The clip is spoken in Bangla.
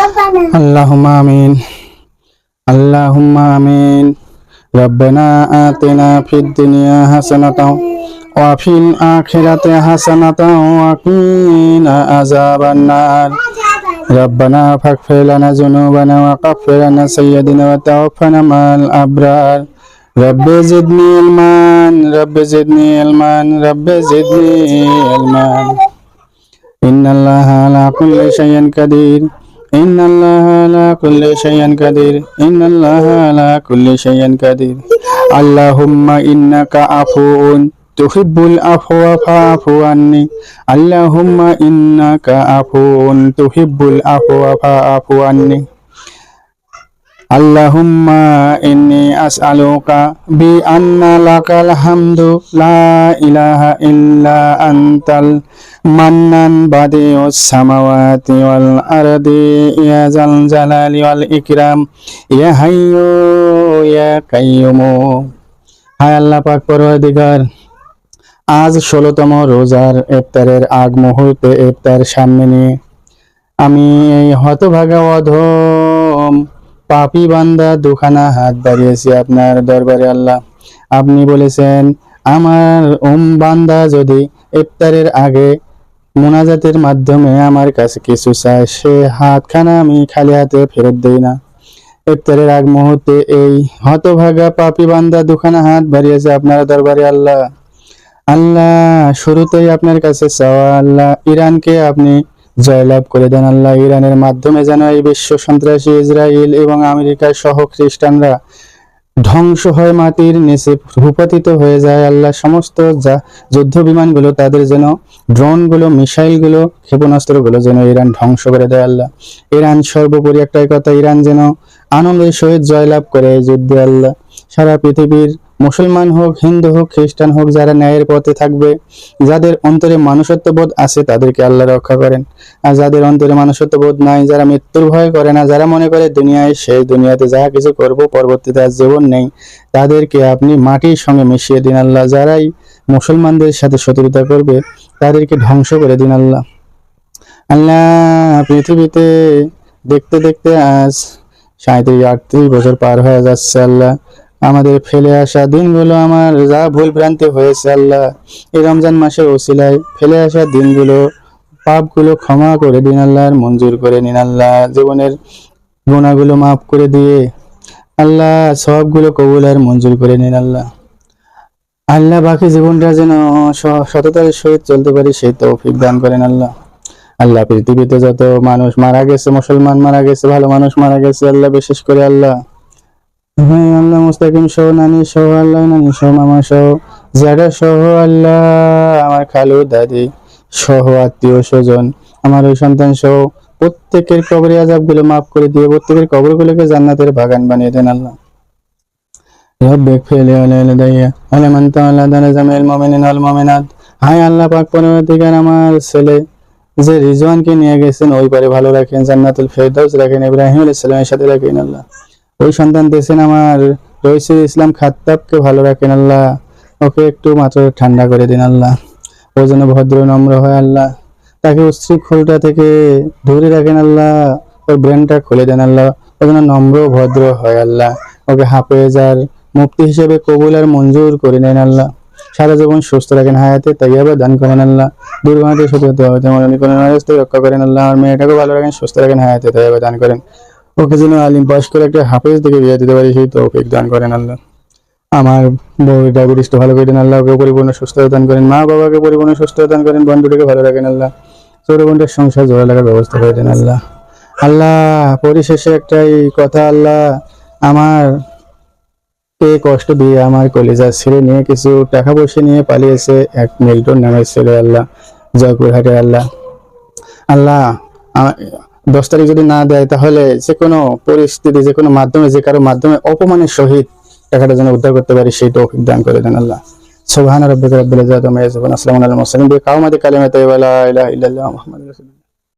اللهم آمين اللهم آمين ربنا آتنا في الدنيا حسنة وفي الآخرة حسنة وقنا عذاب النار ربنا فاغفر لنا ذنوبنا وكفر عنا سيئاتنا وتوفنا مع الأبرار رب زدني علما رب زدني علما رب زدني علما إن الله على كل شيء قدير إن الله على كل شيء قدير إن الله على كل شيء قدير اللهم إنك عفو تحب العفو فاعف عني اللهم إنك عفو تحب العفو فاعف عني اللهم إني أسألك بأن لك الحمد لا إله إلا أنت المنان بديع السماوات والأرض يا ذا الجلال والإكرام يا حي يا قيوم হায় আল্লাহ পাক পরওয়ারদিগার আজ 16তম রোজার ইফতারের আগ মুহূর্তে ইফতার সামনে নিয়ে আমি এই হতভাগা অধম পাপী বান্দা দুখানা হাত বাড়িয়েছি আপনার দরবারে আল্লাহ। আপনি বলেছেন আমার বান্দা যদি ইফতারের আগে মুনাজাতের মাধ্যমে আমার কাছে কিছু চায় সে হাতখানা আমি খালি হাতে ফেরত দেই না। ইফতারের আগ মুহূর্তে এই হতভাগা পাপী বান্দা দুখানা হাত বাড়িয়েছে আপনার দরবারে আল্লাহ। আল্লাহ শুরুতেই আপনার কাছে চাওয়া আল্লাহ ইরানকে আপনি জয়লাভ করে দেন আল্লাহ। ইরানের মাধ্যমে যেন এই বিশ্ব সন্ত্রাসী ইসরায়েল এবং আমেরিকা সহ খ্রিস্টানরা ধ্বংস হয়, মাটির নিচে ভূপাতিত হয়ে যায় আল্লাহ। সমস্ত যুদ্ধ বিমানগুলো তাদের যেন ড্রোনগুলো মিসাইলগুলো ক্ষেপণাস্ত্রগুলো যেন ইরান ধ্বংস করে দেয় আল্লাহ। ইরান সর্বোপরি একটাই কথা, ইরান যেন আনন্দের সহিত জয়লাভ করে এই যুদ্ধে আল্লাহ। সারা পৃথিবীর মুসলমান হোক, হিন্দু হোক, খ্রিস্টান হোক, যারা ন্যায়ের পথে থাকবে, যাদের অন্তরে মানুষত্ববোধ আছে তাদেরকে আল্লাহ রক্ষা করেন। আর যাদের অন্তরে মানুষত্ববোধ নাই, যারা মৃত্যুর ভয় করে না, যারা মনে করে দুনিয়ায় সেই দুনিয়াতে যা কিছু করব পরবর্তীতে আর জীবন নেই, তাদেরকে আপনি মাটির সঙ্গে মিশিয়ে দিন আল্লাহ। যারাই মুসলমানদের সাথে শত্রুতা করবে তাদেরকে ধ্বংস করে দিন আল্লাহ। আল্লাহ পৃথিবীতে দেখতে দেখতে আজ 37-38 বছর পার হয়ে যাচ্ছে আল্লাহ। আমাদের ফেলে আসা দিনগুলো, আমার যা ভুল ভ্রান্তি হয়েছে আল্লাহ, এই রমজান মাসের ওসিলায় ফেলে আসা দিনগুলো, পাপগুলো ক্ষমা করে দিন আল্লাহ, মঞ্জুর করে নিন আল্লাহ। জীবনের গুনাহগুলো মাফ করে দিয়ে আল্লাহ সবগুলো কবুল আর মঞ্জুর করে নিন আল্লাহ। আল্লাহ বাকি জীবনটা যেন সততার সহিত চলতে পারি সেই তৌফিক দান করেন আল্লাহ। আল্লাহ পৃথিবীতে যত মানুষ মারা গেছে, মুসলমান মারা গেছে, ভালো মানুষ মারা গেছে আল্লাহ, বিশেষ করে আল্লাহ হ্যাঁ আল্লাহ মুস্তাকিম সহ, নানি সহ আল্লাহ, নানি সহ, মামা সহ, জাডা সহ আল্লাহ, আমার খালু দাদি সহ, আত্মীয় স্বজন, আমার ওই সন্তান সহ প্রত্যেকের কবরের আযাবগুলো মাফ করে দিয়ে প্রত্যেকের কবরগুলোকে জান্নাতের বাগান বানিয়ে দেন আল্লাহ। রব্বিক ফিলি ওয়ালা দাইয়া ওয়ালা মান তাওয়াল্লা দানা জামিল মুমিনিন ওয়াল মুমিনাত। হায় আল্লাহ পাক পরওয়ারদিগার আমার ছেলে যে রিজওয়ানকে নিয়ে গেছেন ওই পারে ভালো রাখেন, জান্নাতুল ফেরদাউস রাখেন, ইব্রাহিম আলাইহিস সালামের সাথে রাখেন আল্লাহ। ওই সন্তান দিয়েছেন আমার রইসুল ইসলাম খাত্তাবকে ভালো রাখেন আল্লাহ, ওকে একটু মাত্র ঠান্ডা করে দিন আল্লাহ। ও যেন ভদ্র নম্র হয় আল্লাহ, তাকে উচ্ছৃঙ্খলতা থেকে দূরে রাখেন আল্লাহ, ওর ব্রেনটা খুলে দেন আল্লাহ, ও যেন নম্র ভদ্র হয় আল্লাহ। ওকে হাফেজার মুফতি হিসেবে কবুল আর মঞ্জুর করে নেন আল্লাহ। সারা জীবন সুস্থ রাখেন, হায়াতে তাইয়্যিবা দান করেন আল্লাহ। দুর্ঘটনা সত্যি হতে মরণী কোনো নারাজ থেকে রক্ষা করেন আল্লাহ। আমার মেয়েটাকে ভালো রাখেন, সুস্থ রাখেন, হায়াতে তাইয়্যিবা দান করেন। ওকে যেন আলিম পাশ করে একটা হাফেজ থেকে বিয়ে দিতে পারি সেই তৌফিক দান করেন আল্লাহ। আমার বউ ডায়াবেটিসটা ভালো করে দেন আল্লাহ, ওকে পরিপূর্ণ সুস্থতা দান করেন। মা বাবাকে পরিপূর্ণ সুস্থতা দান করেন, বন্ধুটিকে ভালো রাখেন আল্লাহ। ছোট বোনটার সংসার জোড়া লাগার ব্যবস্থা করে দেন আল্লাহ। আল্লাহ পরিশেষে একটাই কথা আল্লাহ, আমার কে কষ্ট দিয়ে আমার কলিজা ছেড়ে নিয়ে কিছু টাকা পয়সা নিয়ে পালিয়েছে এক মিল্টন নামের ছেলে আল্লাহ, জয়পুরহাটে আল্লাহ। আল্লাহ 10 তারিখ যদি না দেয় তাহলে যে কোনো পরিস্থিতি, যে কোনো মাধ্যমে, যে কারো মাধ্যমে অপমানের সহিত টাকাটা যেন উদ্ধার করতে পারি সেই তৌফিক দান করে দেন আল্লাহ। সুবহান রাব্বিকা রাব্বিল ইজ্জাতি আম্মা ইয়াসিফুন, আসসালামু আলাল মুরসালিন, বিকাওমাতি কালিমাতি ওয়া লা ইলাহা ইল্লাল্লাহ মুহাম্মাদুর রাসূলুল্লাহ।